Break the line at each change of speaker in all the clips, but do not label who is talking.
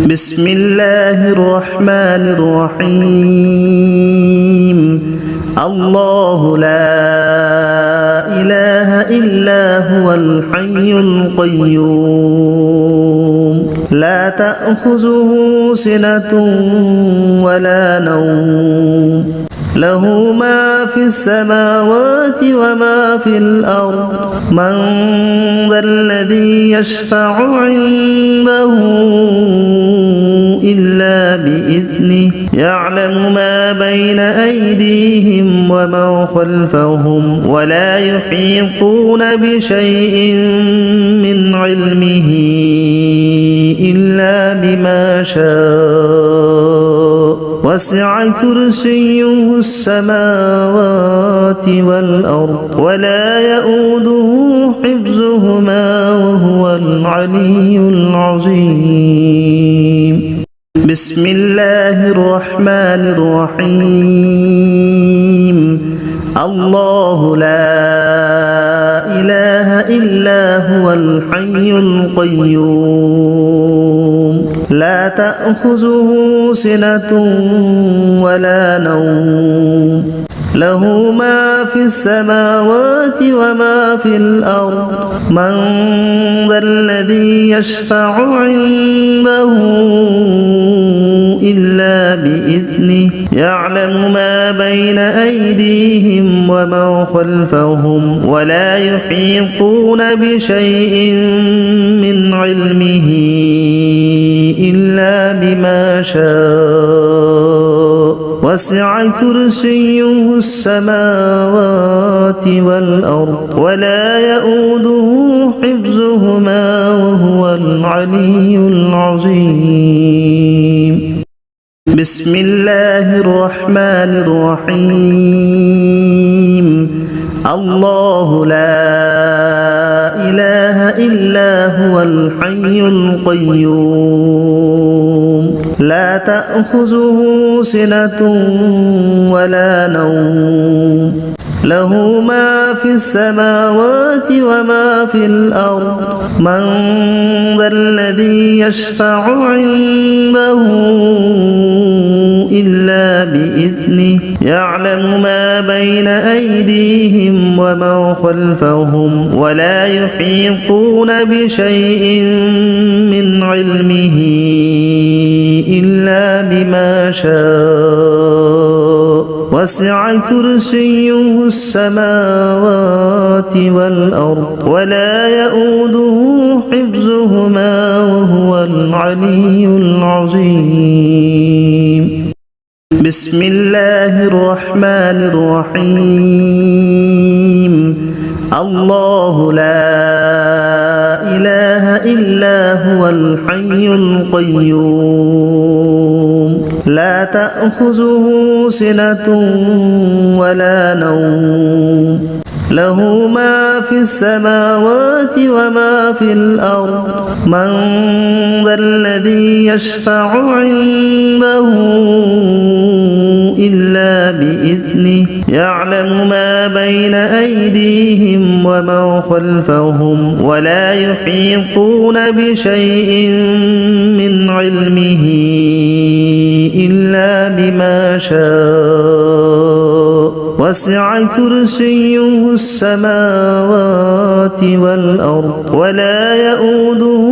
بسم الله الرحمن الرحيم الله لا إله إلا هو الحي القيوم لا تأخذه سنة ولا نوم له ما في السماوات وما في الأرض من ذا الذي يشفع عنده إلا بإذنه يعلم ما بين أيديهم وما خلفهم ولا يحيطون بشيء من علمه إلا بما شاء وسع كرسيه السماوات والأرض ولا يؤوده حفظهما وهو العلي العظيم بسم الله الرحمن الرحيم الله لا إله إلا هو الحي القيوم لا تأخذه سنة ولا نوم له ما في السماوات وما في الأرض من ذا الذي يشفع عنده إلا بإذنه يعلم ما بين أيديهم وما خلفهم ولا يحيطون بشيء من علمه إلا بما شاء وسع كرسيه السماوات والأرض ولا يؤوده حفظهما وهو العلي العظيم بسم الله الرحمن الرحيم الله لا إله إلا هو الحي القيوم لا تأخذه سنة ولا نوم له ما في السماوات وما في الأرض من ذا الذي يشفع عنده إلا بإذنه يعلم ما بين أيديهم وما خلفهم ولا يحيطون بشيء من علمه إلا بما شاء وسع كرسيه السماوات والأرض ولا يؤوده حفظهما وهو العلي العظيم بسم الله الرحمن الرحيم الله لا إله إلا هو الحي القيوم لا تأخذه سنة ولا نوم له ما في السماوات وما في الأرض من ذا الذي يشفع عنده إلا بإذنه يعلم ما بين أيديهم وما خلفهم ولا يحيطون بشيء من علمه إلا بما شاء وسع كرسيه السماوات والأرض ولا يؤوده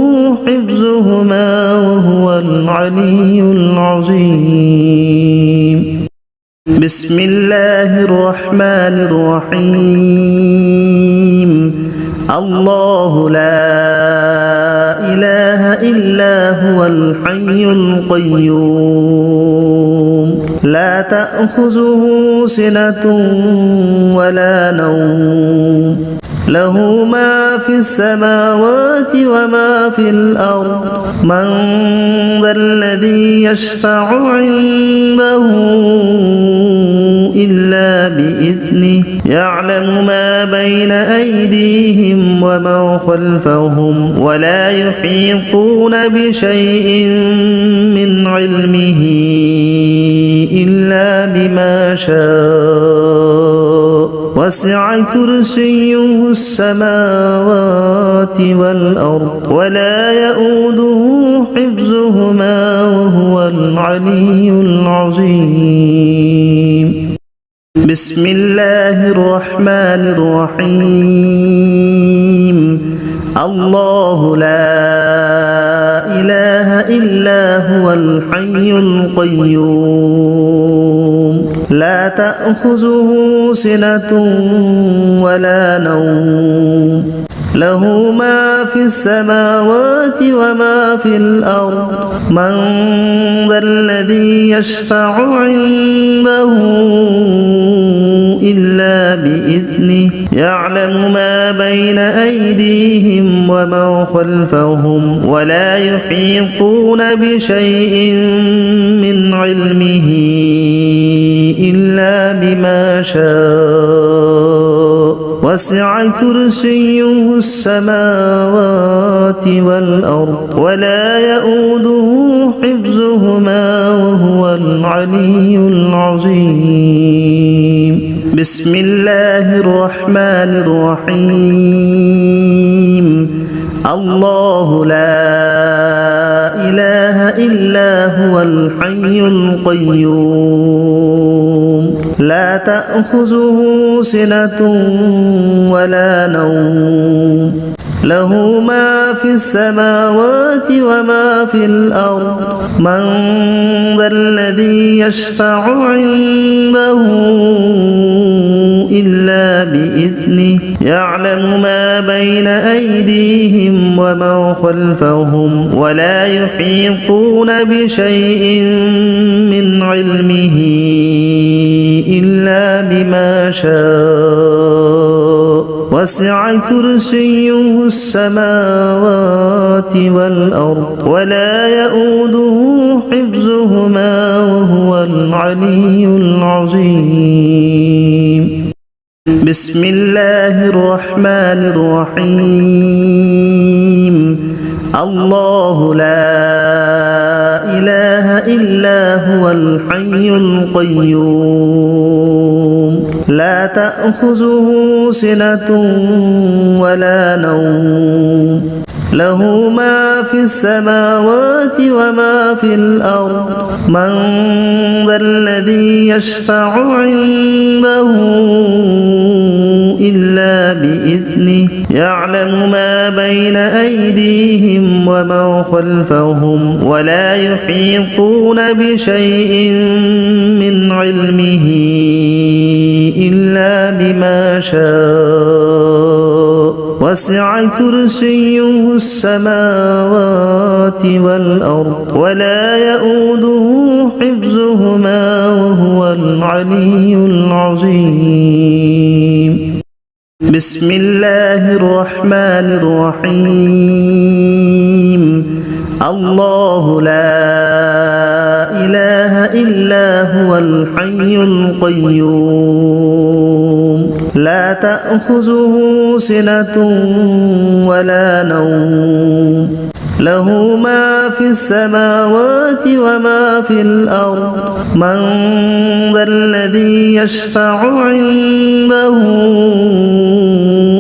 حفظهما وهو العلي العظيم بسم الله الرحمن الرحيم الله لا إله إلا هو الحي القيوم لا تأخذه سنة ولا نوم له ما في السماوات وما في الأرض من ذا الذي يشفع عنده إلا بإذنه يعلم ما بين أيديهم وما خلفهم ولا يحيطون بشيء من علمه إلا بما شاء وسع كرسيه السماوات والأرض ولا يؤوده حفظهما وهو العلي العظيم. بسم الله الرحمن الرحيم. الله لا إله إلا هو الحي القيوم لا تأخذه سنة ولا نوم له ما في السماوات وما في الأرض من ذا الذي يشفع عنده إلا بإذنه يعلم ما بين أيديهم وما خلفهم ولا يحيطون بشيء من علمه إلا بما شاء وسع كرسيه السماوات والأرض ولا يؤوده حفظهما وهو العلي العظيم. بسم الله الرحمن الرحيم. الله لا إله إلا هو الحي القيوم لا تأخذه سنة ولا نوم له ما في السماوات وما في الأرض من ذا الذي يشفع عنده إلا بإذنه يعلم ما بين أيديهم وما خلفهم ولا يحيطون بشيء من علمه إلا بما شاء وسع كرسيه السماوات والأرض ولا يؤوده حفظهما وهو العلي العظيم. بسم الله الرحمن الرحيم. الله لا إله إلا هو الحي القيوم لا تأخذه سنة ولا نوم له ما في السماوات وما في الأرض من ذا الذي يشفع عنده إلا بإذنه يعلم ما بين أيديهم وما خلفهم ولا يحيطون بشيء من علمه إلا بما شاء وسع كرسيه السماوات والأرض ولا يؤوده حفظهما وهو العلي العظيم. بسم الله الرحمن الرحيم. الله لا إله إلا هو الحي القيوم لا تأخذه سنة ولا نوم له ما في السماوات وما في الأرض من ذا الذي يشفع عنده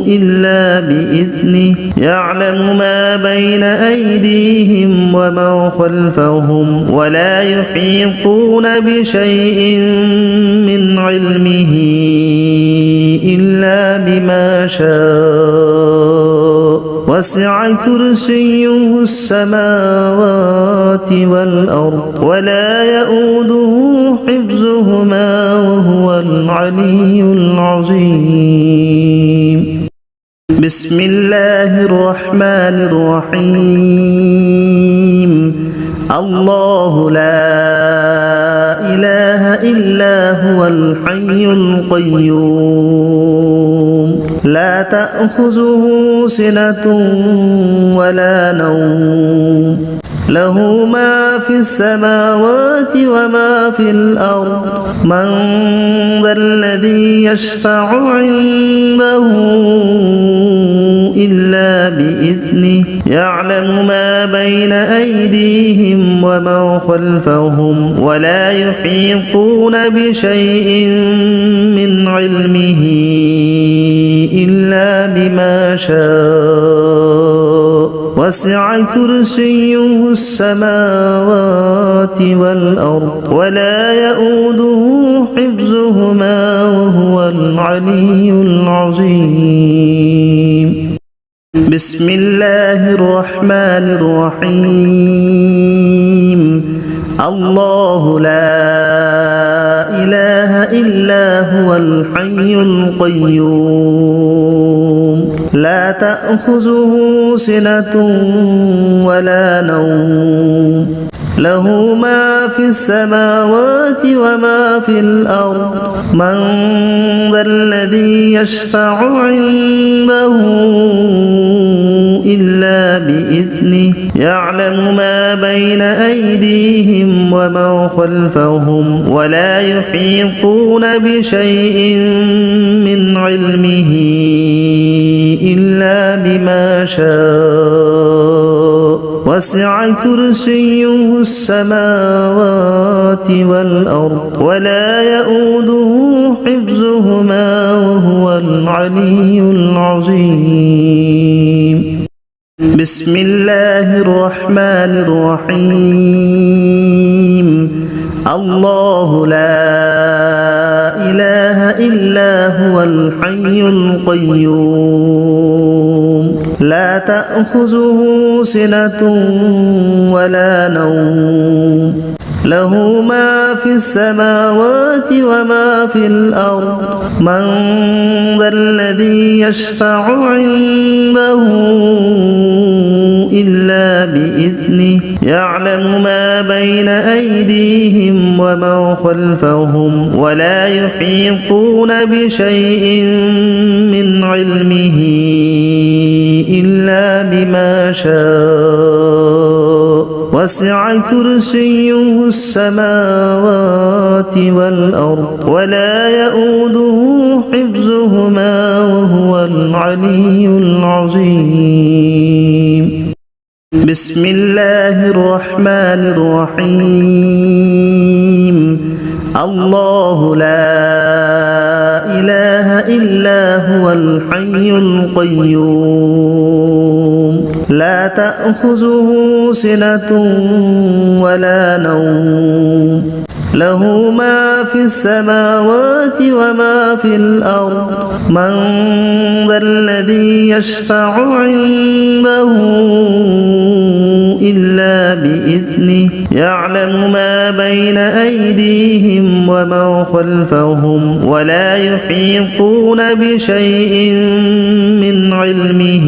إلا بإذنه يعلم ما بين أيديهم وما خلفهم ولا يحيطون بشيء من علمه إلا بما شاء وسع كرسيه السماوات والأرض ولا يؤوده حفظهما وهو العلي العظيم. بسم الله الرحمن الرحيم. الله لا إله إلا هو الحي القيوم لا تأخذه سنة ولا نوم له ما في السماوات وما في الأرض من ذا الذي يشفع عنده إلا بإذنه يعلم ما بين أيديهم وما خلفهم ولا يحيطون بشيء من علمه إلا بما شاء وسع كرسيه السماوات والأرض ولا يؤوده حفظهما وهو العلي العظيم. بسم الله الرحمن الرحيم. الله لا إله إلا هو الحي القيوم لا تأخذه سنة ولا نوم له ما في السماوات وما في الأرض من ذا الذي يشفع عنده إلا بإذنه يعلم ما بين أيديهم وما خلفهم ولا يحيطون بشيء من علمه إلا بما شاء وسع كرسيه السماوات والأرض ولا يؤوده حفظهما وهو العلي العظيم. بسم الله الرحمن الرحيم. الله لا إله إلا هو الحي القيوم لا تأخذه سنة ولا نوم له ما في السماوات وما في الأرض من ذا الذي يشفع عنده إلا بإذنه يعلم ما بين أيديهم وما خلفهم ولا يحيطون بشيء من علمه إلا بما شاء وسع كرسيه السماوات والأرض ولا يؤوده حفظهما وهو العلي العظيم. بسم الله الرحمن الرحيم. الله لا إله إلا هو الحي القيوم لا تأخذه سنة ولا نوم له ما في السماوات وما في الأرض من ذا الذي يشفع عنده إلا بإذنه يعلم ما بين أيديهم وما خلفهم ولا يحيطون بشيء من علمه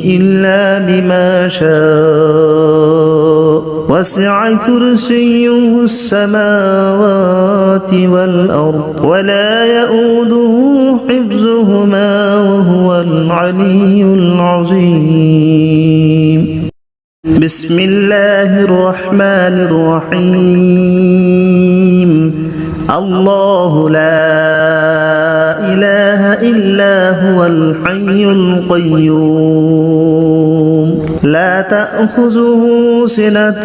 إلا بما شاء وسع كرسيه السماوات والأرض ولا يؤوده حفظهما وهو العلي العظيم. بسم الله الرحمن الرحيم. الله لا إله إلا هو الحي القيوم لا تأخذه سنة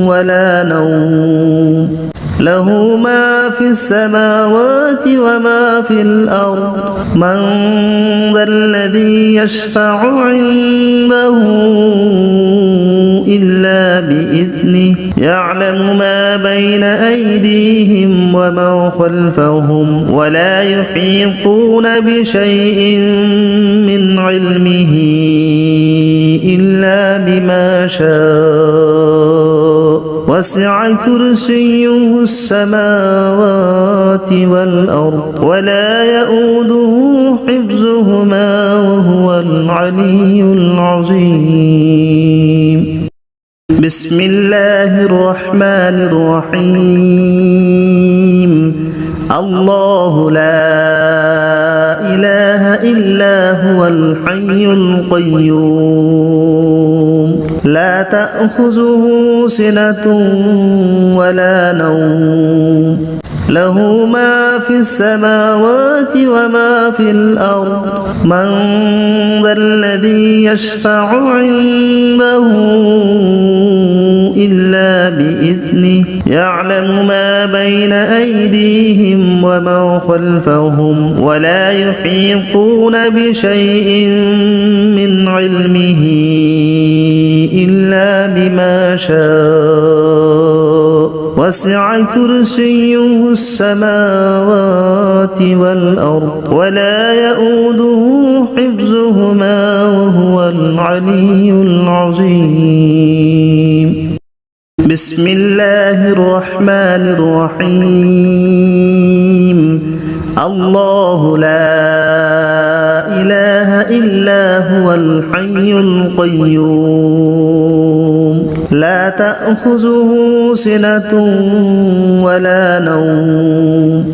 ولا نوم له ما في السماوات وما في الأرض من ذا الذي يشفع عنده إلا بإذنه يعلم ما بين أيديهم وما خلفهم ولا يحيطون بشيء من علمه إلا بما شاء وسع كرسيه السماوات والأرض ولا يؤوده حفظهما وهو العلي العظيم. بسم الله الرحمن الرحيم. الله لا إله إلا هو الحي القيوم لا تأخذه سنة ولا نوم له ما في السماوات وما في الأرض من ذا الذي يشفع عنده إلا بإذنه بإذنه يعلم ما بين أيديهم وما خلفهم ولا يحيطون بشيء من علمه إلا بما شاء وسع كرسيه السماوات والأرض ولا يؤوده حفظهما وهو العلي العظيم. بسم الله الرحمن الرحيم. الله لا إله إلا هو الحي القيوم لا تأخذه سنة ولا نوم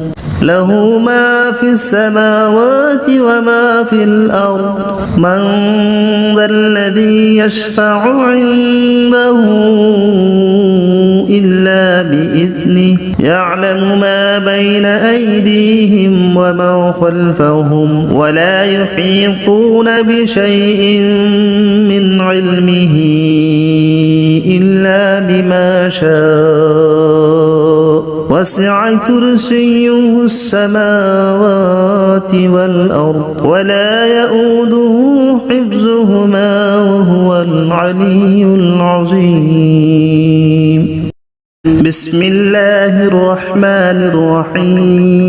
له ما في السماوات وما في الأرض من ذا الذي يشفع عنده إلا بإذنه يعلم ما بين أيديهم وما خلفهم ولا يحيطون بشيء من علمه إلا بما شاء وسع كرسيه السماوات والأرض ولا يؤوده حفظهما وهو العلي العظيم. بسم الله الرحمن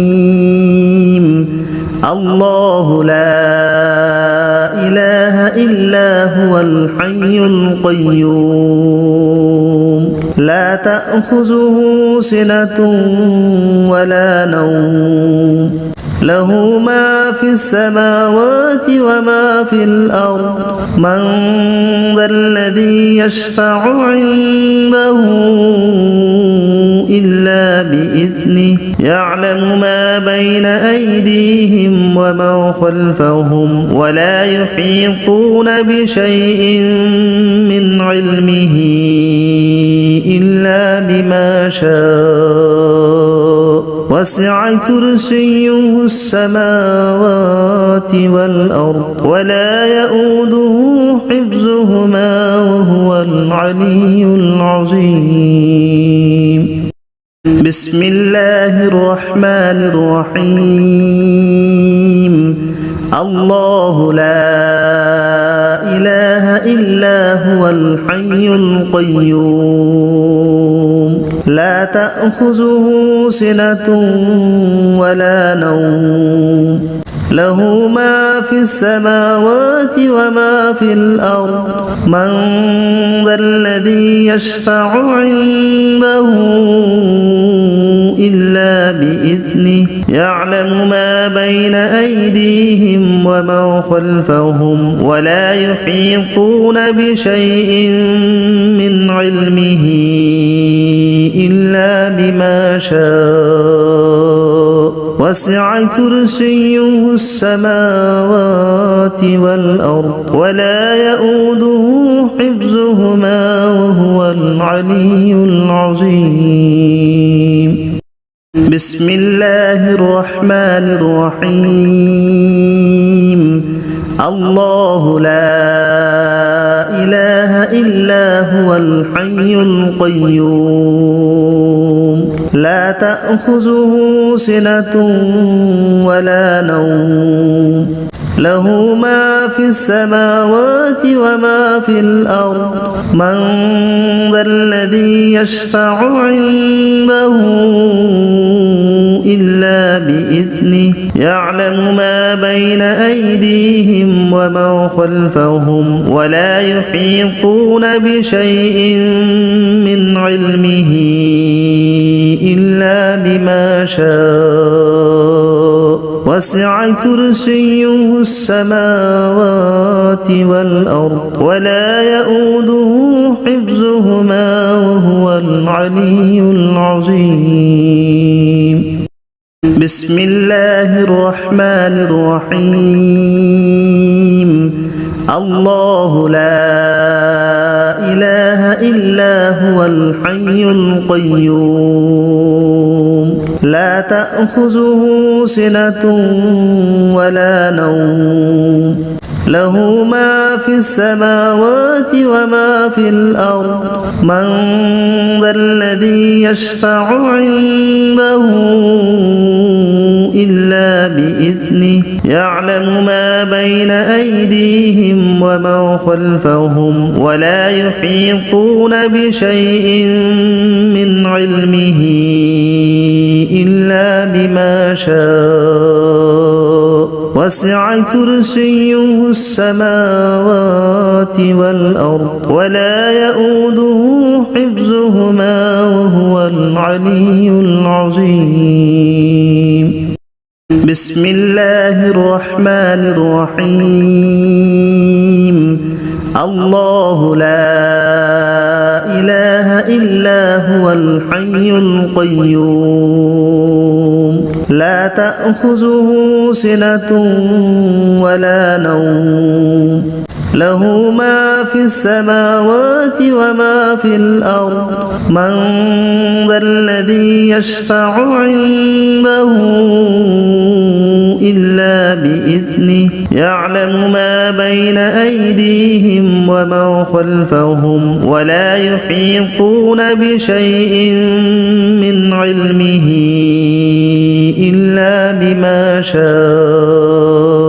الرحيم. الله لا إله إلا هو الحي القيوم لا تأخذه سنة ولا نوم له ما في السماوات وما في الأرض من ذا الذي يشفع عنده إلا بإذنه يعلم ما بين أيديهم وما خلفهم ولا يحيطون بشيء من علمه إلا بما شاء وسع كرسيه السماوات والأرض ولا يؤوده حفظهما وهو العلي العظيم. بسم الله الرحمن الرحيم. الله لا إله إلا هو الحي القيوم لا تأخذه سنة ولا نوم له ما في السماوات وما في الأرض من ذا الذي يشفع عنده إلا بإذنه يعلم ما بين أيديهم وما خلفهم ولا يحيطون بشيء من علمه إلا بما شاء وسع كرسيه السماوات والأرض ولا يؤوده حفظهما وهو العلي العظيم. بسم الله الرحمن الرحيم. الله لا إله إلا هو الحي القيوم لا تأخذه سنة ولا نوم له ما في السماوات وما في الأرض من ذا الذي يشفع عنده إلا بإذنه يعلم ما بين أيديهم وما خلفهم ولا يحيطون بشيء من علمه إلا بما شاء وسع كرسيه السماوات والأرض ولا يؤوده حفظهما وهو العلي العظيم. بسم الله الرحمن الرحيم. الله لا إله إلا هو الحي القيوم لا تأخذه سنة ولا نوم له ما في السماوات وما في الأرض من ذا الذي يشفع عنده إلا بإذنه يعلم ما بين أيديهم وما خلفهم ولا يحيطون بشيء من علمه إلا بما شاء وسع كرسيه السماوات والأرض ولا يؤوده حفظهما وهو العلي العظيم بسم الله الرحمن الرحيم الله لا إله إلا هو الحي القيوم لا تأخذه سنة ولا نوم له ما في السماوات وما في الأرض من ذا الذي يشفع عنده إلا بإذنه يعلم ما بين أيديهم وما خلفهم ولا يحيطون بشيء من علمه إلا بما شاء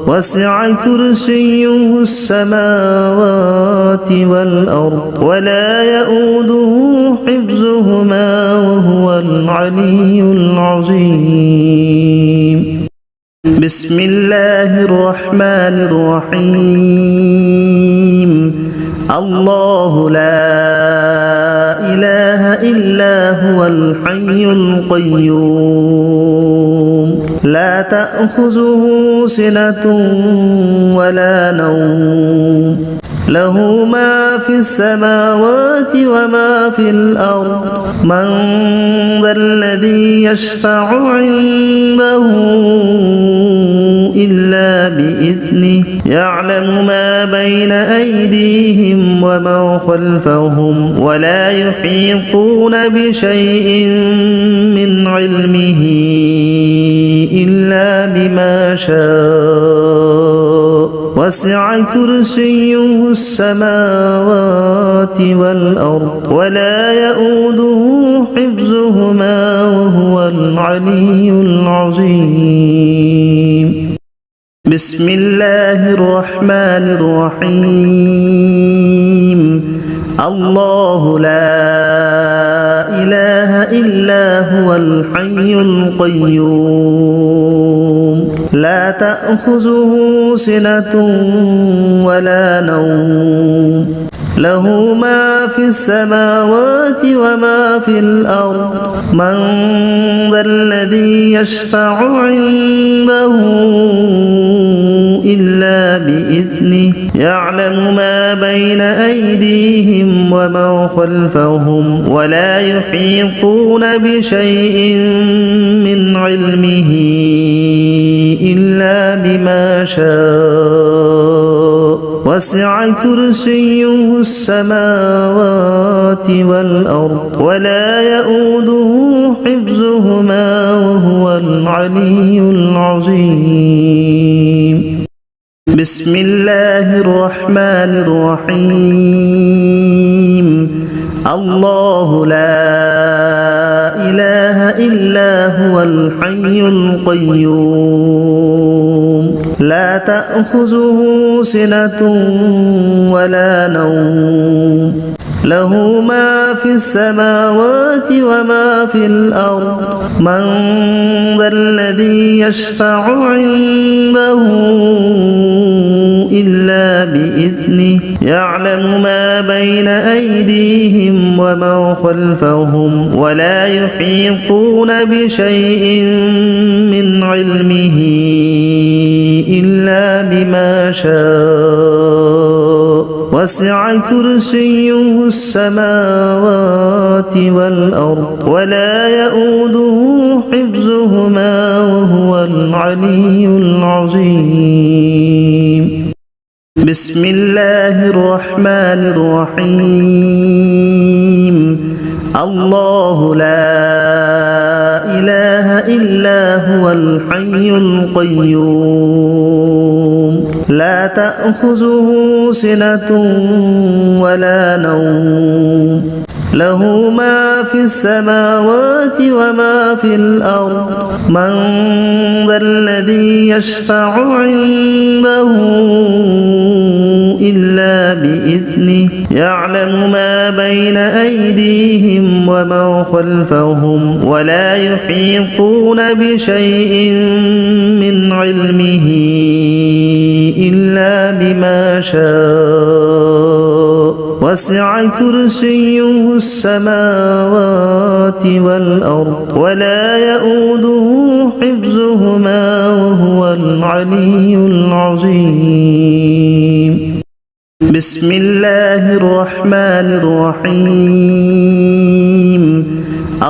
وسع كرسيه السماوات والأرض ولا يؤوده حفظهما وهو العلي العظيم بسم الله الرحمن الرحيم الله لا إله إلا هو الحي القيوم لا تأخذه سنة ولا نوم له ما في السماوات وما في الأرض من ذا الذي يشفع عنده إلا بإذنه يعلم ما بين أيديهم وما خلفهم ولا يحيطون بشيء من علمه إلا بما شاء وسع كرسيه السماوات والأرض ولا يؤوده حفظهما وهو العلي العظيم بسم الله الرحمن الرحيم الله لا إله إلا هو الحي القيوم لا تأخذه سنة ولا نوم له ما في السماوات وما في الأرض من ذا الذي يشفع عنده إلا بإذنه يعلم ما بين أيديهم وما خلفهم ولا يحيطون بشيء من علمه إلا بما شاء وسع كرسيه السماوات والأرض ولا يؤوده حفظهما وهو العلي العظيم بسم الله الرحمن الرحيم الله لا إله إلا هو الحي القيوم لا تأخذه سنة ولا نوم له ما في السماوات وما في الأرض من ذا الذي يشفع عنده إلا بإذنه يعلم ما بين أيديهم وما خلفهم ولا يحيطون بشيء من علمه إلا بما شاء وسع كرسيه السماوات والأرض ولا يؤوده حفظهما وهو العلي العظيم بسم الله الرحمن الرحيم الله لا إله إلا هو الحي القيوم لا تأخذه سنة ولا نوم له ما في السماوات وما في الأرض من ذا الذي يشفع عنده إلا بإذنه يعلم ما بين أيديهم وما خلفهم ولا يحيطون بشيء من علمه إلا بما شاء وسع كرسيه السماوات والأرض ولا يؤوده حفظهما وهو العلي العظيم بسم الله الرحمن الرحيم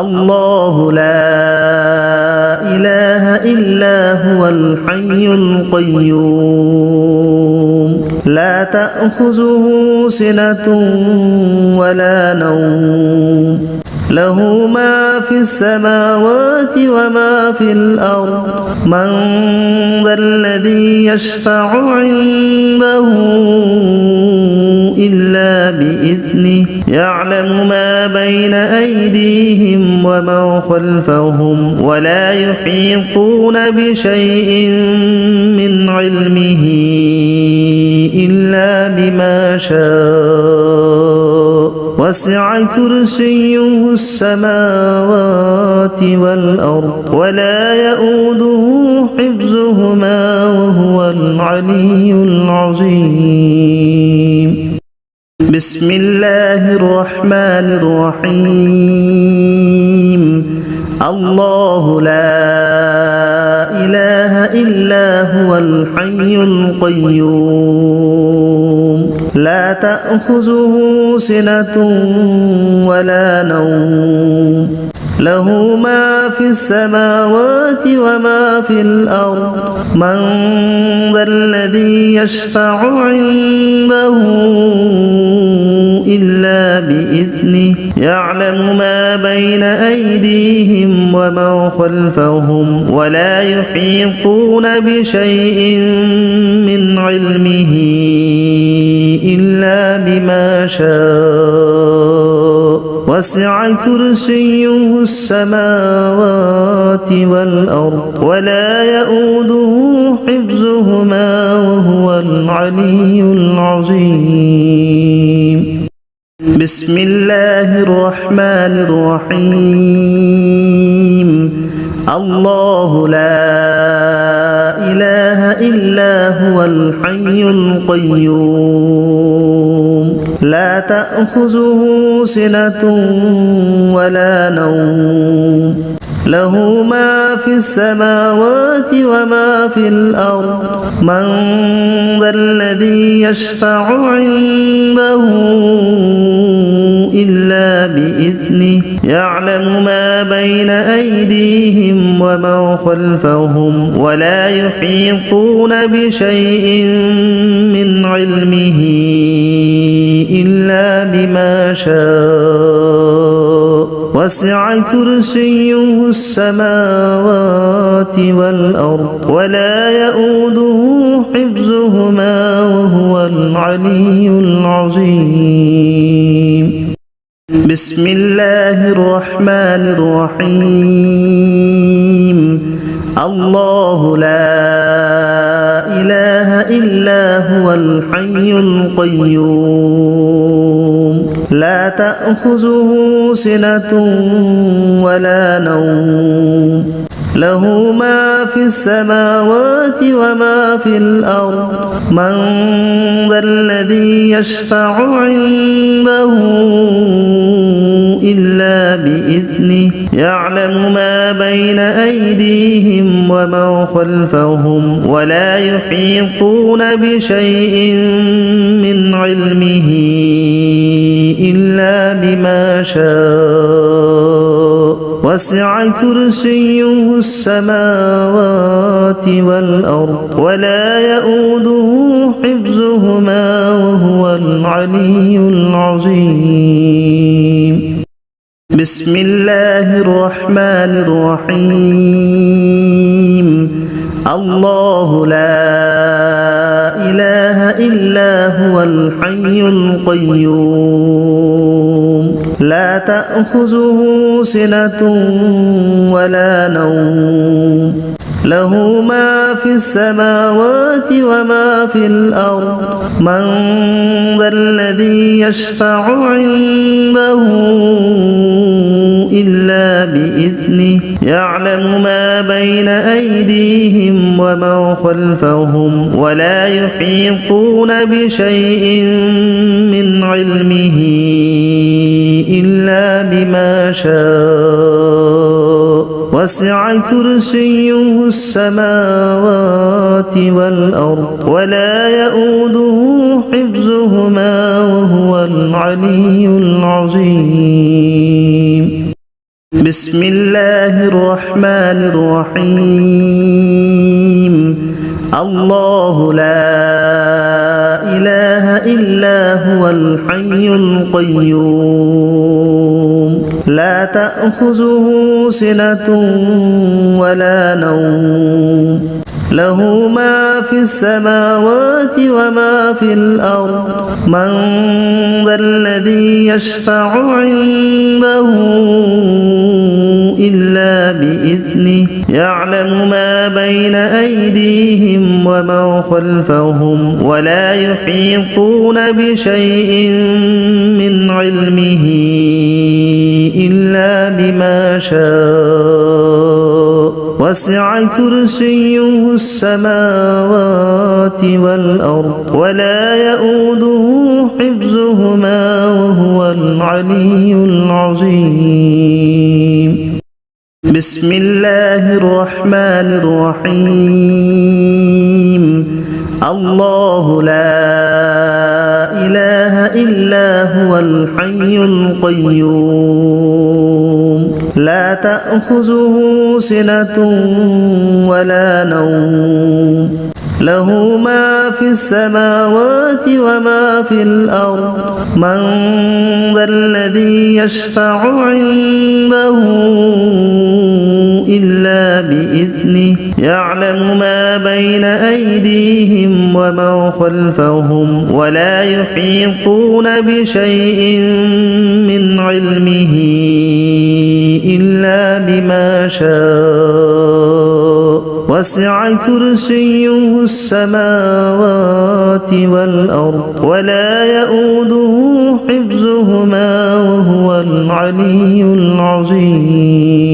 الله لا إله إلا هو الحي القيوم لا تأخذه سنة ولا نوم له ما في السماوات وما في الأرض من ذا الذي يشفع عنده إلا بإذنه يعلم ما بين أيديهم وما خلفهم ولا يحيطون بشيء من علمه إلا بما شاء وسع كرسيه السماوات والأرض ولا يؤوده حفظهما وهو العلي العظيم بسم الله الرحمن الرحيم الله لا إله إلا هو الحي القيوم لا تأخذه سنة ولا نوم له ما في السماوات وما في الأرض من ذا الذي يشفع عنده إلا بإذنه يعلم ما بين أيديهم وما خلفهم ولا يحيطون بشيء من علمه إلا بما شاء وسع كرسيه السماوات والأرض ولا يؤوده حفظهما وهو العلي العظيم بسم الله الرحمن الرحيم الله لا إله إلا هو الحي القيوم لا تأخذه سنة ولا نوم له ما في السماوات وما في الأرض من ذا الذي يشفع عنده إلا بإذنه يعلم ما بين أيديهم وما خلفهم ولا يحيطون بشيء من علمه إلا بما شاء وسع كرسيه السماوات والأرض ولا يؤوده حفظهما وهو العلي العظيم بسم الله الرحمن الرحيم الله لا إله إلا هو الحي القيوم لا تأخذه سنة ولا نوم له ما في السماوات وما في الأرض من ذا الذي يشفع عنده إلا بإذنه يعلم ما بين أيديهم وما خلفهم ولا يحيطون بشيء من علمه إلا بما شاء وسع كرسيه السماوات والأرض ولا يؤوده حفظهما وهو العلي العظيم بسم الله الرحمن الرحيم الله لا إله إلا هو الحي القيوم لا تأخذه سنة ولا نوم له ما في السماوات وما في الأرض من ذا الذي يشفع عنده إلا بإذنه يعلم ما بين أيديهم وما خلفهم ولا يحيطون بشيء من علمه إلا بما شاء وسع كرسيه السماوات والأرض ولا يؤوده حفظهما وهو العلي العظيم بسم الله الرحمن الرحيم الله لا إله إلا هو الحي القيوم لا تأخذه سنة ولا نوم له ما في السماوات وما في الأرض من ذا الذي يشفع عنده إلا بإذنه يعلم ما بين أيديهم وما خلفهم ولا يحيطون بشيء من علمه إلا بما شاء وسع كرسيه السماوات والأرض ولا يؤوده حفظهما وهو العلي العظيم بسم الله الرحمن الرحيم الله لا إله إلا هو الحي القيوم لا تأخذه سنة ولا نوم له ما في السماوات وما في الأرض من ذا الذي يشفع عنده إلا بإذنه يعلم ما بين أيديهم وما خلفهم ولا يحيطون بشيء من علمه إلا بما شاء وسع كرسيه السماوات والأرض ولا يؤوده حفظهما وهو العلي العظيم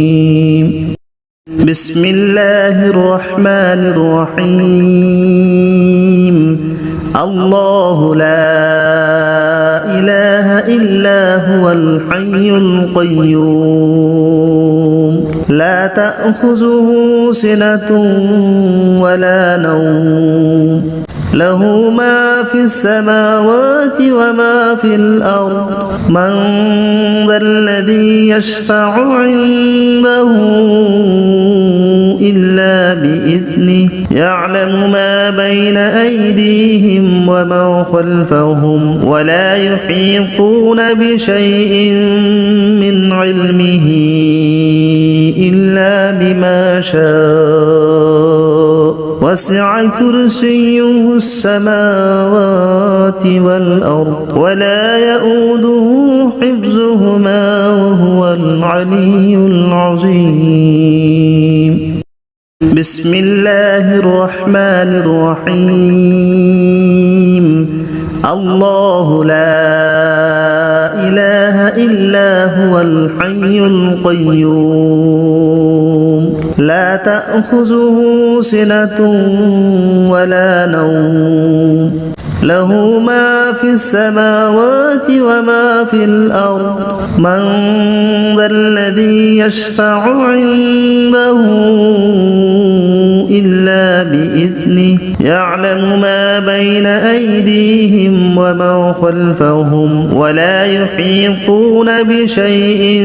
بسم الله الرحمن الرحيم الله لا إله إلا هو الحي القيوم لا تأخذه سنة ولا نوم له ما في السماوات وما في الأرض من ذا الذي يشفع عنده إلا بإذنه يعلم ما بين أيديهم وما خلفهم ولا يحيطون بشيء من علمه إلا بما شاء وسع كرسيه السماوات والأرض ولا يؤوده حفظهما وهو العلي العظيم بسم الله الرحمن الرحيم الله لا إله إلا هو الحي القيوم لا تأخذه سنة ولا نوم له ما في السماوات وما في الأرض من ذا الذي يشفع عنده إلا بإذنه يعلم ما بين أيديهم وما خلفهم ولا يحيطون بشيء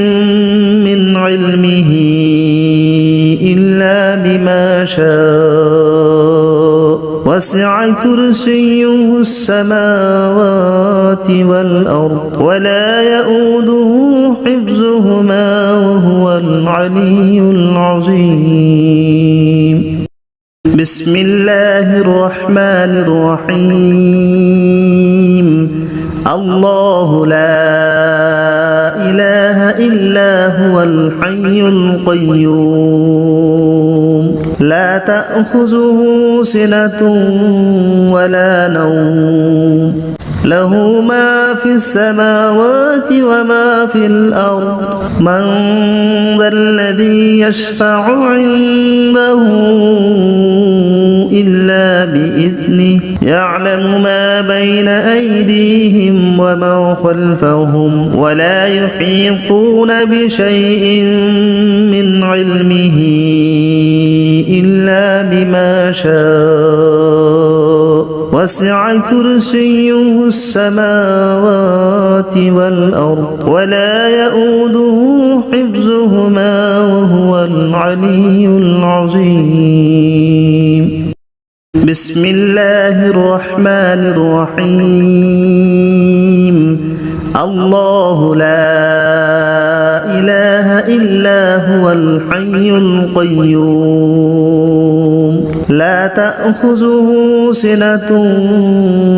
من علمه إلا بما شاء وسع كرسيه السماوات والأرض ولا يؤوده حفظهما وهو العلي العظيم بسم الله الرحمن الرحيم الله لا إله إلا هو الحي القيوم لا تأخذه سنة ولا نوم له ما في السماوات وما في الأرض من ذا الذي يشفع عنده إلا بإذنه يعلم ما بين أيديهم وما خلفهم ولا يحيطون بشيء من علمه إلا بما شاء وسع كرسيه السماوات والأرض ولا يؤوده حفظهما وهو العلي العظيم بسم الله الرحمن الرحيم الله لا إله إلا هو الحي القيوم لا تأخذه سنة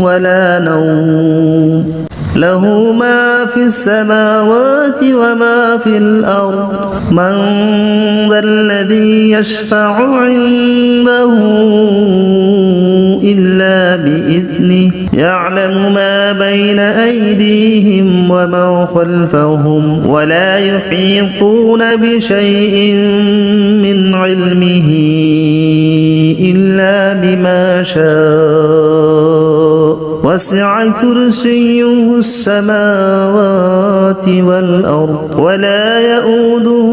ولا نوم له ما في السماوات وما في الأرض من ذا الذي يشفع عنده إلا بإذنه يعلم ما بين أيديهم وما خلفهم ولا يحيطون بشيء من علمه إلا بما شاء وسع كرسيه السماوات والأرض ولا يؤوده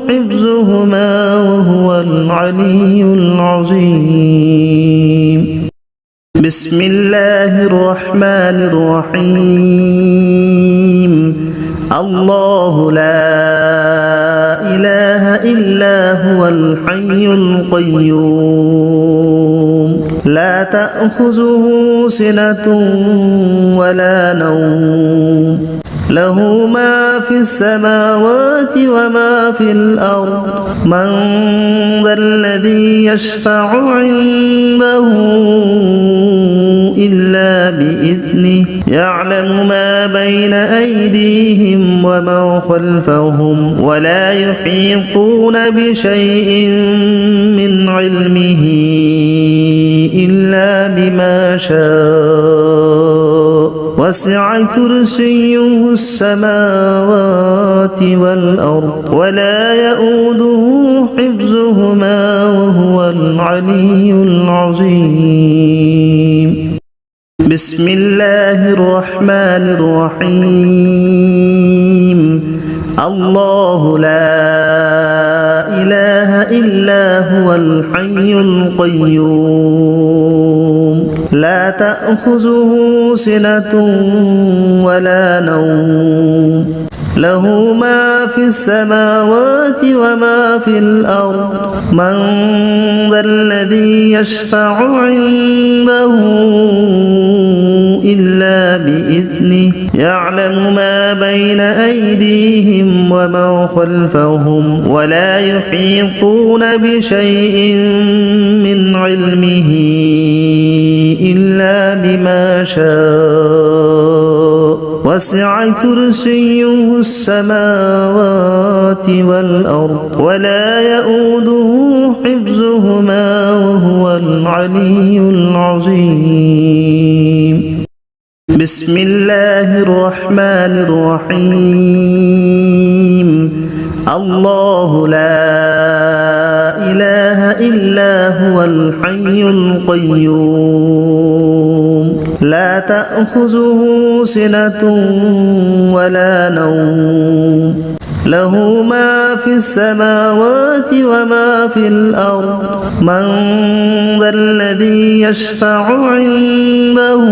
حفظهما وهو العلي العظيم بسم الله الرحمن الرحيم الله لا إله إلا هو الحي القيوم لا تأخذه سنة ولا نوم له ما في السماوات وما في الأرض من ذا الذي يشفع عنده إلا بإذنه يعلم ما بين أيديهم وما خلفهم ولا يحيطون بشيء من علمه إلا بما شاء وسع كرسيه السماوات والأرض ولا يؤوده حفظهما وهو العلي العظيم بسم الله الرحمن الرحيم الله لا إله إلا هو الحي القيوم لا تأخذه سنة ولا نوم له ما في السماوات وما في الأرض من ذا الذي يشفع عنده إلا بإذنه يعلم ما بين أيديهم وما خلفهم ولا يحيطون بشيء من علمه إلا بما شاء وسع كرسيه السماوات والأرض ولا يؤوده حفظهما وهو العلي العظيم بسم الله الرحمن الرحيم الله لا إله إلا هو الحي القيوم لا تأخذه سنة ولا نوم له ما في السماوات وما في الأرض من ذا الذي يشفع عنده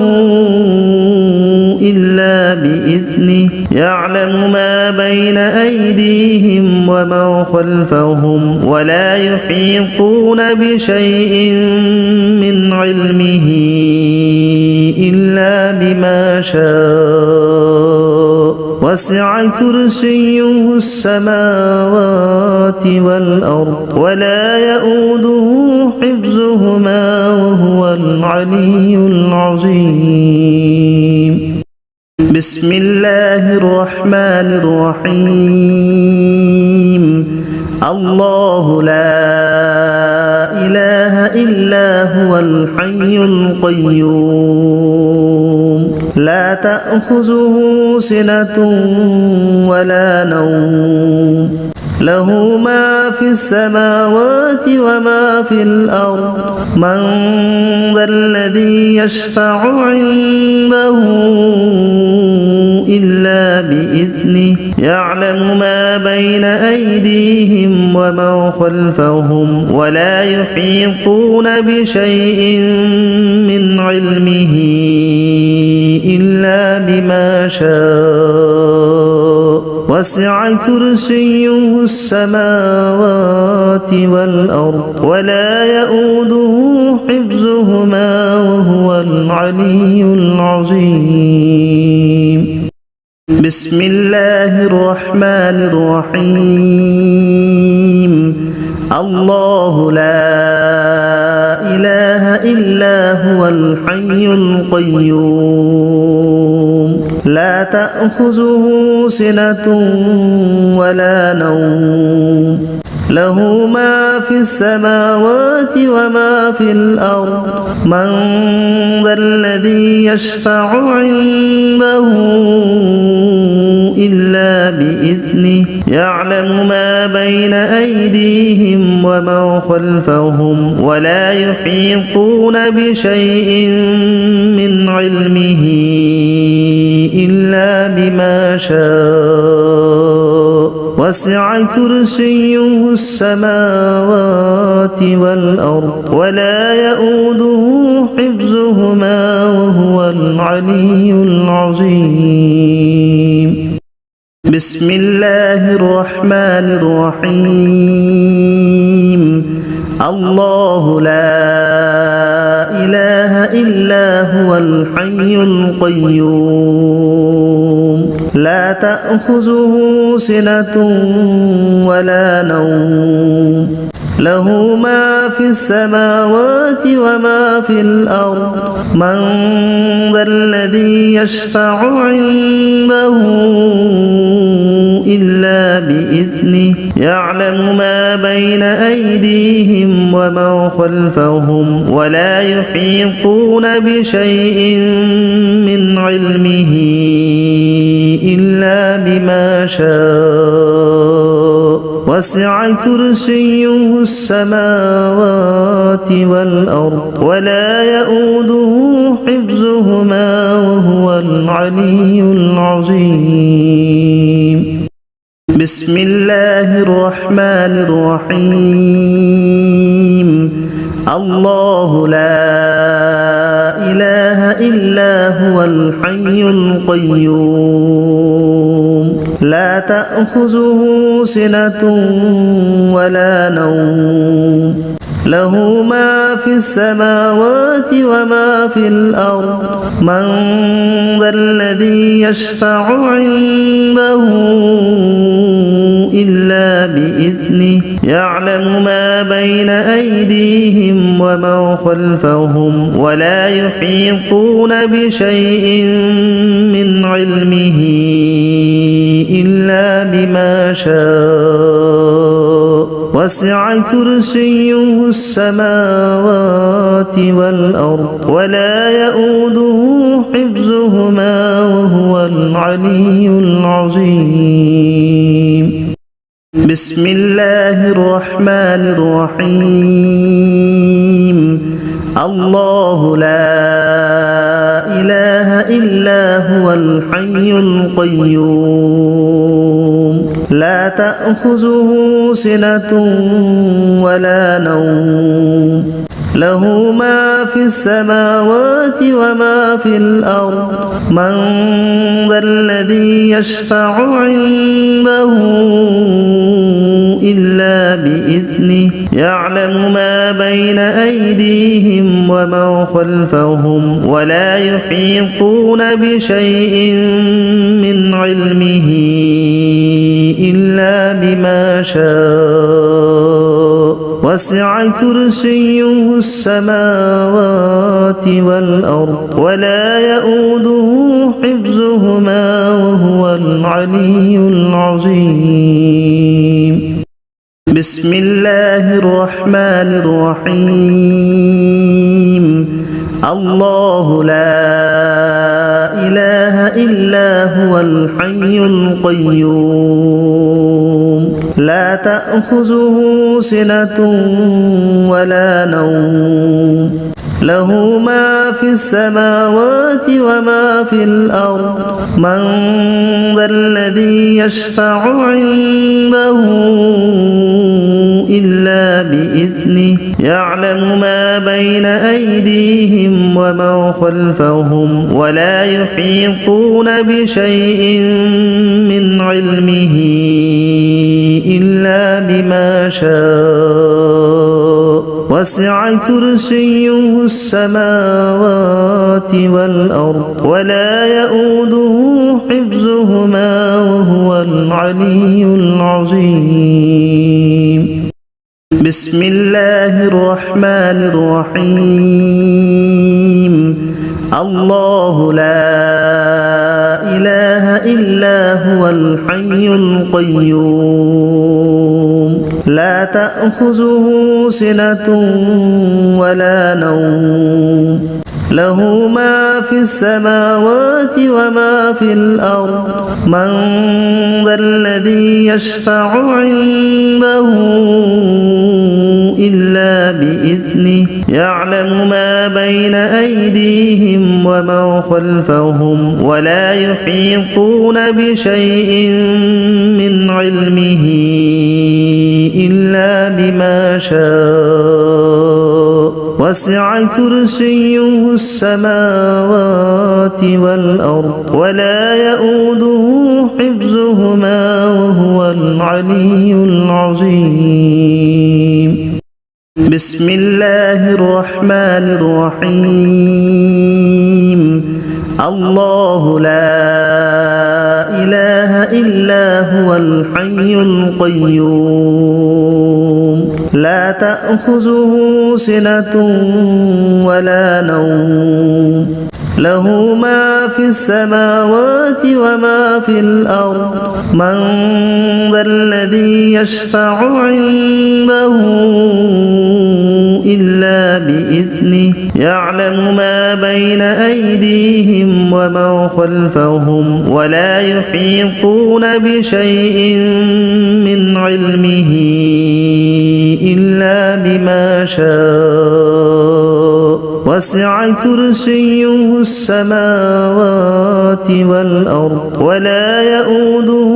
إلا بإذنه يعلم ما بين أيديهم وما خلفهم ولا يحيطون بشيء من علمه إلا بما شاء وسع كرسيه السماوات والأرض ولا يؤوده حفظهما وهو العلي العظيم بسم الله الرحمن الرحيم الله لا إله إلا هو الحي القيوم لا تأخذه سنة ولا نوم له ما في السماوات وما في الأرض من ذا الذي يشفع عنده إلا بإذنه يعلم ما بين أيديهم وما خلفهم ولا يحيطون بشيء من علمه إلا بما شاء وسع كرسيه السماوات والأرض ولا يؤوده حفظهما وهو العلي العظيم بسم الله الرحمن الرحيم الله لا إله إلا هو الحي القيوم لا تأخذه سنة ولا نوم له ما في السماوات وما في الأرض من ذا الذي يشفع عنده إلا بإذنه يعلم ما بين أيديهم وما خلفهم ولا يحيطون بشيء من علمه إلا بما شاء وسع كرسيه السماوات والأرض ولا يؤوده حفظهما وهو العلي العظيم بسم الله الرحمن الرحيم الله لا إله إلا هو الحي القيوم لا تأخذه سنة ولا نوم له ما في السماوات وما في الأرض من ذا الذي يشفع عنده إلا بإذنه يعلم ما بين أيديهم وما خلفهم ولا يحيطون بشيء من علمه إلا بما شاء وسع كرسيه السماوات والأرض ولا يؤوده حفظهما وهو العلي العظيم بسم الله الرحمن الرحيم الله لا إله إلا هو الحي القيوم لا تأخذه سنة ولا نوم له ما في السماوات وما في الأرض من ذا الذي يشفع عنده إلا بإذنه يعلم ما بين أيديهم وما خلفهم ولا يحيطون بشيء من علمه إلا بما شاء وسع كرسيه السماوات والأرض ولا يؤوده حفظهما وهو العلي العظيم بسم الله الرحمن الرحيم الله لا إله إلا هو الحي القيوم لا تأخذه سنة ولا نوم له ما في السماوات وما في الأرض من ذا الذي يشفع عنده إلا بإذنه يعلم ما بين أيديهم ومن خلفهم ولا يحيطون بشيء من علمه إلا بما شاء وسع كرسيه السماوات والأرض ولا يؤوده حفظهما وهو العلي العظيم. بسم الله الرحمن الرحيم. الله لا إله إلا هو الحي القيوم لا تأخذه سنة ولا نوم له ما في السماوات وما في الأرض من ذا الذي يشفع عنده إلا بإذنه يعلم ما بين أيديهم ومن خلفهم ولا يحيطون بشيء من علمه إلا بما شاء وسع كرسيه السماوات والأرض ولا يؤوده حفظهما وهو العلي العظيم. بسم الله الرحمن الرحيم. الله لا إله إلا هو الحي القيوم لا تأخذه سنة ولا نوم له ما في السماوات وما في الأرض من ذا الذي يشفع عنده إلا بإذنه يعلم ما بين أيديهم ومن خلفهم ولا يحيطون بشيء من علمه إلا بما شاء وسع كرسيه السماوات والأرض ولا يؤوده حفظهما وهو العلي العظيم. بسم الله الرحمن الرحيم. الله لا إله إلا هو الحي القيوم لا تأخذه سنة ولا نوم له ما في السماوات وما في الأرض من ذا الذي يشفع عنده إلا بإذنه يعلم ما بين أيديهم ومن خلفهم ولا يحيطون بشيء من علمه إلا بما شاء وسع كرسيه السماوات والأرض ولا يؤوده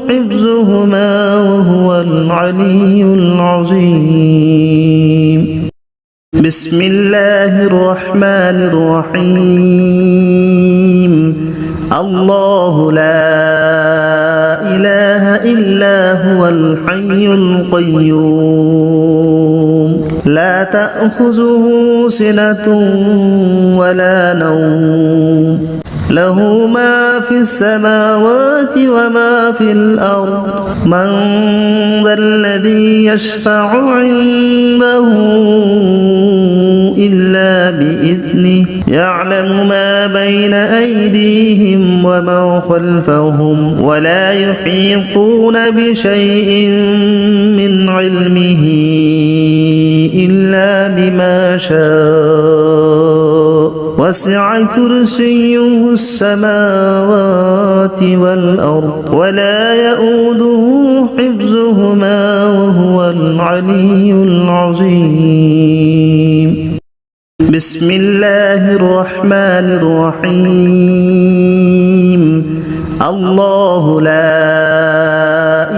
حفظهما وهو العلي العظيم. بسم الله الرحمن الرحيم. الله لا إله إلا هو الحي القيوم لا تأخذه سنة ولا نوم له ما في السماوات وما في الأرض من ذا الذي يشفع عنده إلا بإذنه يعلم ما بين أيديهم ومن خلفهم ولا يحيطون بشيء من علمه إلا بما شاء وسع كرسيه السماوات والأرض ولا يؤوده حفظهما وهو العلي العظيم. بسم الله الرحمن الرحيم. الله لا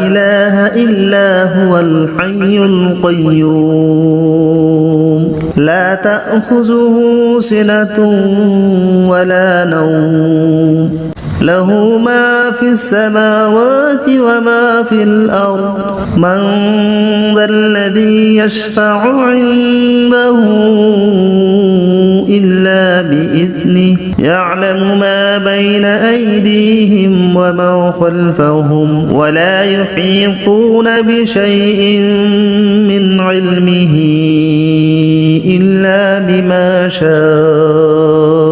إله إلا هو الحي القيوم لا تأخذه سنة ولا نوم له ما في السماوات وما في الأرض من ذا الذي يشفع عنده إلا بإذنه يعلم ما بين أيديهم وما خلفهم ولا يحيطون بشيء من علمه إلا بما شاء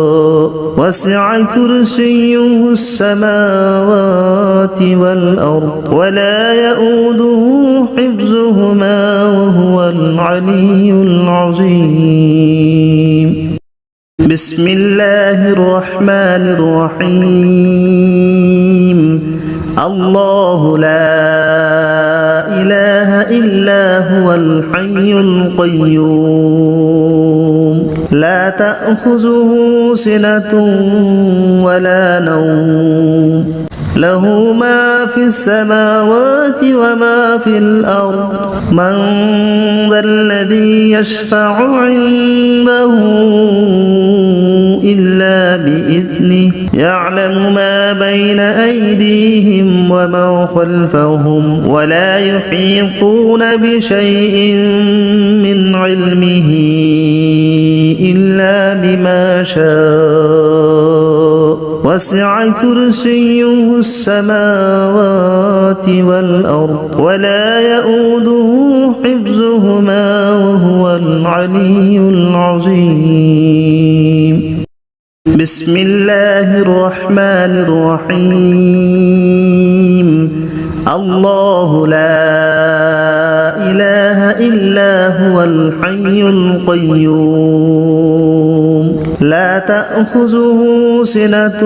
وسع كرسيه السماوات والأرض ولا يؤوده حفظهما وهو العلي العظيم بسم الله الرحمن الرحيم الله لا إله إلا هو الحي القيوم لا تأخذه سنة ولا نوم له ما في السماوات وما في الأرض من ذا الذي يشفع عنده إلا بإذنه يعلم ما بين أيديهم وما خلفهم ولا يحيطون بشيء من علمه إلا بما شاء وسع كرسيه السماوات والأرض ولا يؤوده حفظهما وهو العلي العظيم بسم الله الرحمن الرحيم الله لا إله إلا هو الحي القيوم لا تأخذه سنة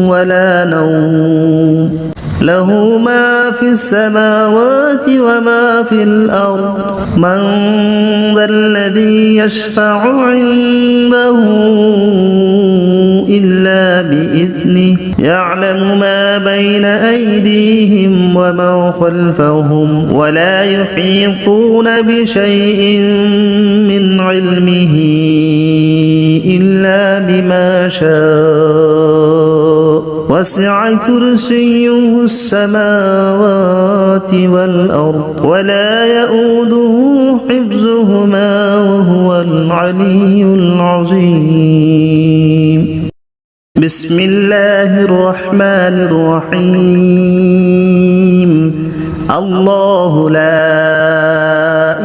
ولا نوم له ما في السماوات وما في الأرض من ذا الذي يشفع عنده إلا بإذنه يعلم ما بين أيديهم وما خلفهم ولا يحيطون بشيء من علمه إلا بما شاء وسع كرسيه السماوات والأرض ولا يؤوده حفظهما وهو العلي العظيم بسم الله الرحمن الرحيم الله لا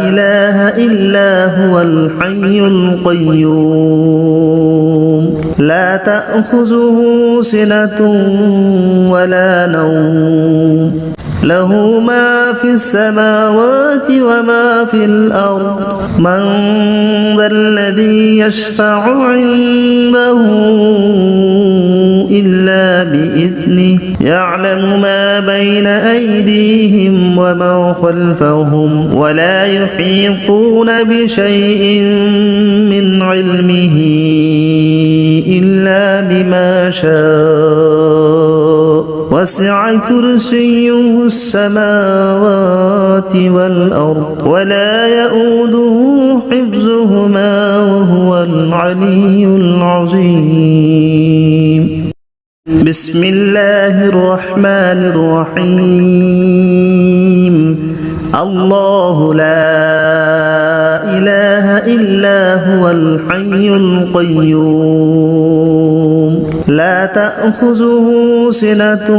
إله إلا هو الحي القيوم لا تأخذه سنة ولا نوم له ما في السماوات وما في الأرض من ذا الذي يشفع عنده إلا بإذنه يعلم ما بين أيديهم وما خلفهم ولا يحيطون بشيء من علمه إلا بما شاء وسع كرسيه السماوات والأرض ولا يؤوده حفظهما وهو العلي العظيم بسم الله الرحمن الرحيم الله لا إله إلا هو الحي القيوم لا تأخذه سنة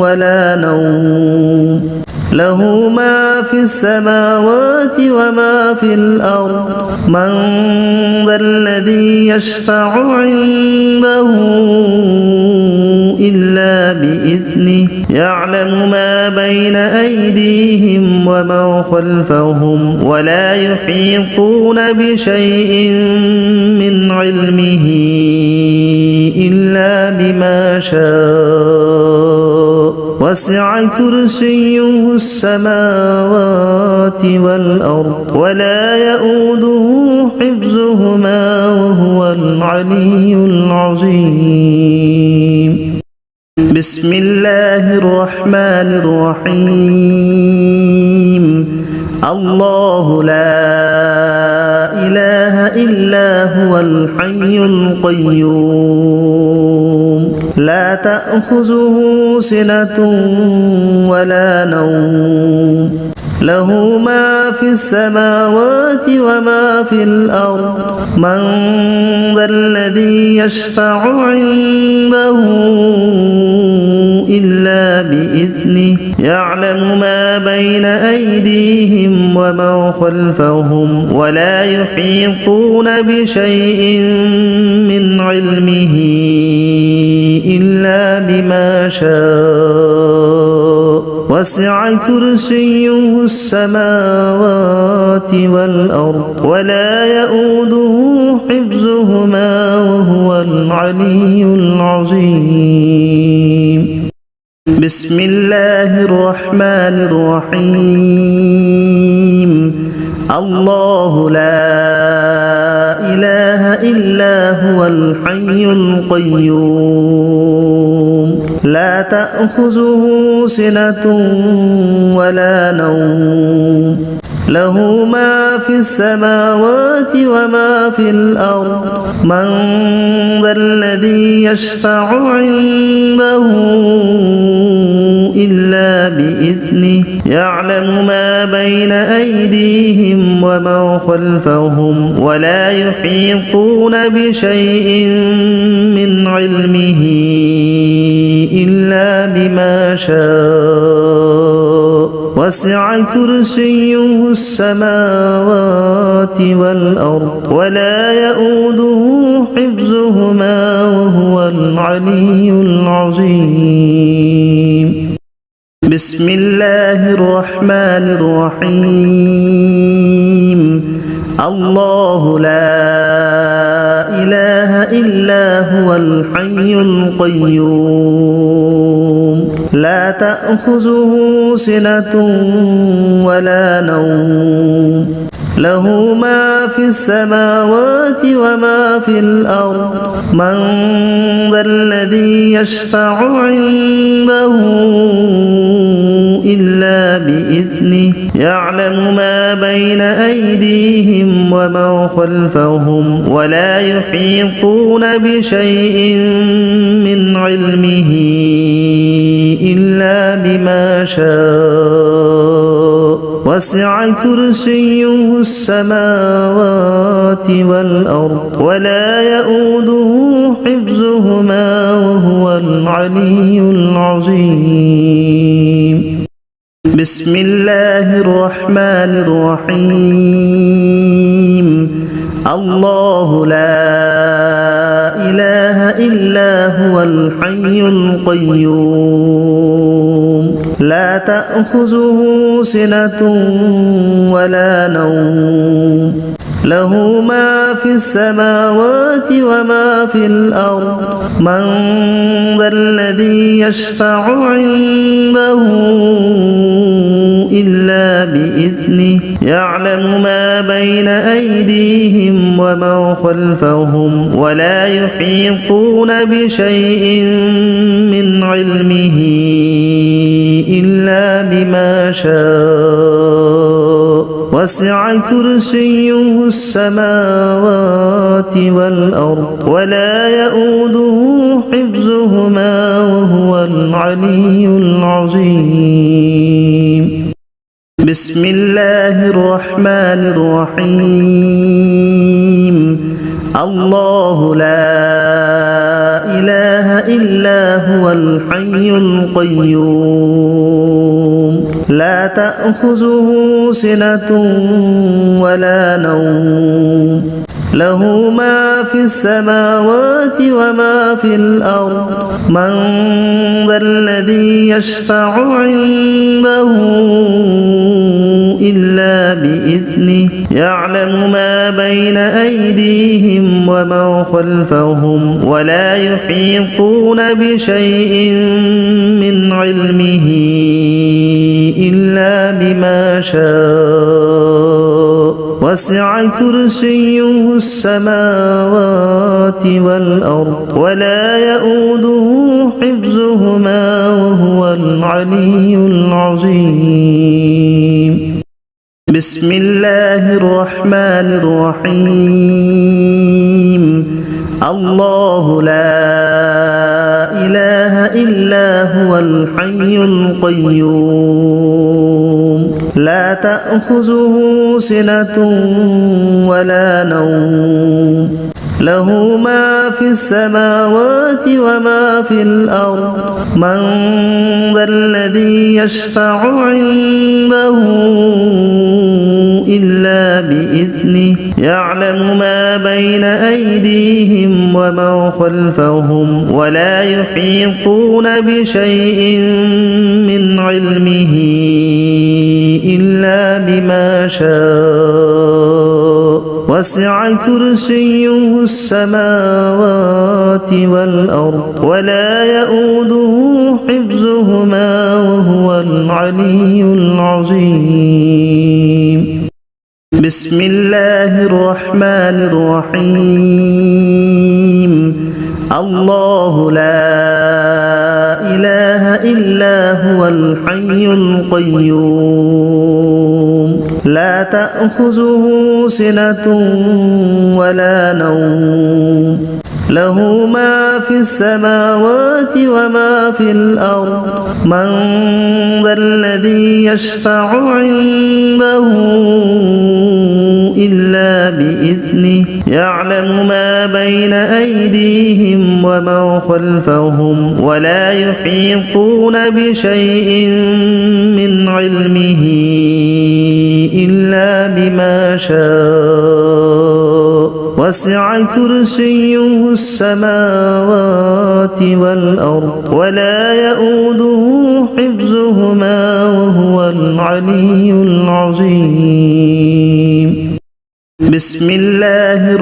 ولا نوم له ما في السماوات وما في الأرض من ذا الذي يشفع عنده إلا بإذنه يعلم ما بين أيديهم وما خلفهم ولا يحيطون بشيء من علمه إلا بما شاء وسع كرسيه السماوات والأرض ولا يؤوده حفظهما وهو العلي العظيم بسم الله الرحمن الرحيم الله لا إله إلا هو الحي القيوم لا تأخذه سنة ولا نوم له ما في السماوات وما في الأرض من ذا الذي يشفع عنده إلا بإذنه يعلم ما بين أيديهم وما خلفهم ولا يحيطون بشيء من علمه إلا بما شاء وسع كرسيه السماوات والأرض ولا يؤوده حفظهما وهو العلي العظيم بسم الله الرحمن الرحيم الله لا إله إلا هو الحي القيوم لا تأخذه سنة ولا نوم له ما في السماوات وما في الأرض من ذا الذي يشفع عنده إلا بإذنه يعلم ما بين أيديهم وما خلفهم ولا يحيطون بشيء من علمه إلا بما شاء وسع كرسيه السماوات والأرض ولا يؤوده حفظهما وهو العلي العظيم بسم الله الرحمن الرحيم الله لا إله إلا هو الحي القيوم لا تأخذه سنة ولا نوم له ما في السماوات وما في الأرض من ذا الذي يشفع عنده إلا بإذنه يعلم ما بين أيديهم وما خلفهم ولا يحيطون بشيء من علمه إلا بما شاء وسع كرسيه السماوات والأرض ولا يؤوده حفظهما وهو العلي العظيم بسم الله الرحمن الرحيم الله لا إله إلا هو الحي القيوم لا تأخذه سنة ولا نوم له ما في السماوات وما في الأرض من ذا الذي يشفع عنده إلا بإذنه يعلم ما بين أيديهم وما خلفهم ولا يحيطون بشيء من علمه إلا بما شاء وسع كرسيه السماوات والأرض ولا يؤوده حفظهما وهو العلي العظيم بسم الله الرحمن الرحيم الله لا إله إلا هو الحي القيوم لا تأخذه سنة ولا نوم له ما في السماوات وما في الأرض من ذا الذي يشفع عنده إلا بإذنه يعلم ما بين أيديهم وما خلفهم ولا يحيطون بشيء من علمه إلا بما شاء وسع كرسيه السماوات والأرض ولا يؤوده حفظهما وهو العلي العظيم بسم الله الرحمن الرحيم الله لا إلا هو الحي القيوم لا تأخذه سنة ولا نوم له ما في السماوات وما في الأرض من ذا الذي يشفع عنده إلا بإذنه يعلم ما بين أيديهم وما خلفهم ولا يحيطون بشيء من علمه إلا بما شاء وسع كرسيه السماوات والأرض ولا يؤوده حفظهما وهو العلي العظيم بسم الله الرحمن الرحيم الله لا إله إلا هو الحي القيوم لا تأخذه سنة ولا نوم له ما في السماوات وما في الأرض من ذا الذي يشفع عنده إلا بإذنه يعلم ما بين أيديهم وما خلفهم ولا يحيطون بشيء من علمه إلا بما شاء وسع كرسيه السماوات والأرض ولا يؤوده حفظهما وهو العلي العظيم بسم الله